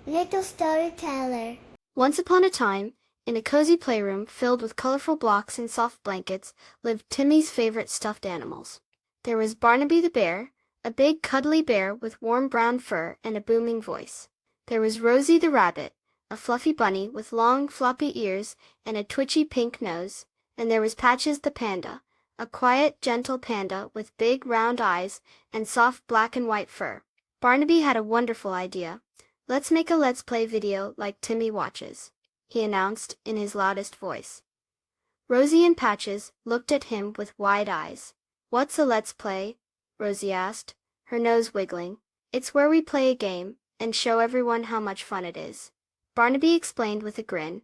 Little storyteller. Once upon a time, in a cozy playroom filled with colorful blocks and soft blankets, lived Timmy's favorite stuffed animals. There was Barnaby the bear, a big cuddly bear with warm brown fur and a booming voice. There was Rosie the rabbit, a fluffy bunny with long floppy ears and a twitchy pink nose, and there was Patches the panda, a quiet, gentle panda with big round eyes and soft black and white fur. Barnaby had a wonderful idea. "Let's make a Let's Play video like Timmy watches," he announced in his loudest voice. Rosie and Patches looked at him with wide eyes. "What's a Let's Play?" Rosie asked, her nose wiggling. "It's where we play a game and show everyone how much fun it is." Barnaby explained with a grin.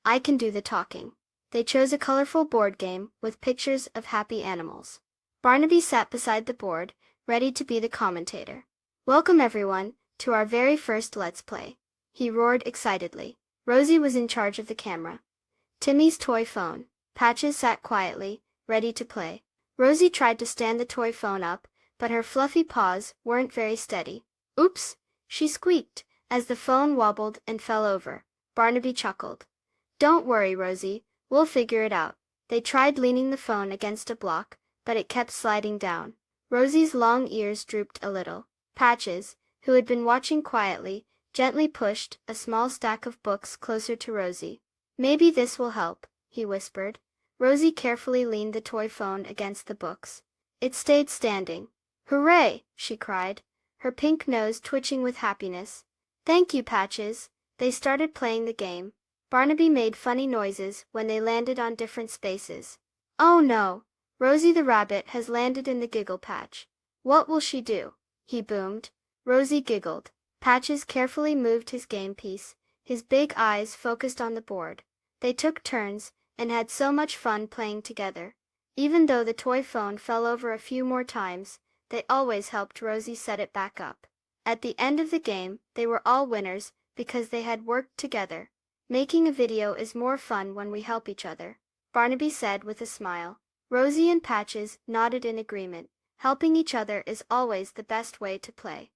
"I can do the talking." They chose a colorful board game with pictures of happy animals. Barnaby sat beside the board, ready to be the commentator. "Welcome everyone to our very first Let's Play," he roared excitedly. Rosie was in charge of the camera. Timmy's toy phone. Patches sat quietly, ready to play. Rosie tried to stand the toy phone up, but her fluffy paws weren't very steady. "Oops," she squeaked, as the phone wobbled and fell over. Barnaby chuckled. "Don't worry, Rosie, we'll figure it out." They tried leaning the phone against a block, but it kept sliding down. Rosie's long ears drooped a little. Patches, who had been watching quietly, gently pushed a small stack of books closer to Rosie. "Maybe this will help," he whispered. Rosie carefully leaned the toy phone against the books. It stayed standing. "Hooray!" she cried, her pink nose twitching with happiness. "Thank you, Patches." They started playing the game. Barnaby made funny noises when they landed on different spaces. "Oh no! Rosie the rabbit has landed in the giggle patch. What will she do?" he boomed. Rosie giggled. Patches carefully moved his game piece, his big eyes focused on the board. They took turns and had so much fun playing together. Even though the toy phone fell over a few more times, they always helped Rosie set it back up. At the end of the game, they were all winners because they had worked together. "Making a video is more fun when we help each other," Barnaby said with a smile. Rosie and Patches nodded in agreement. Helping each other is always the best way to play.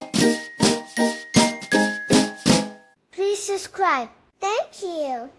Please subscribe. Thank you.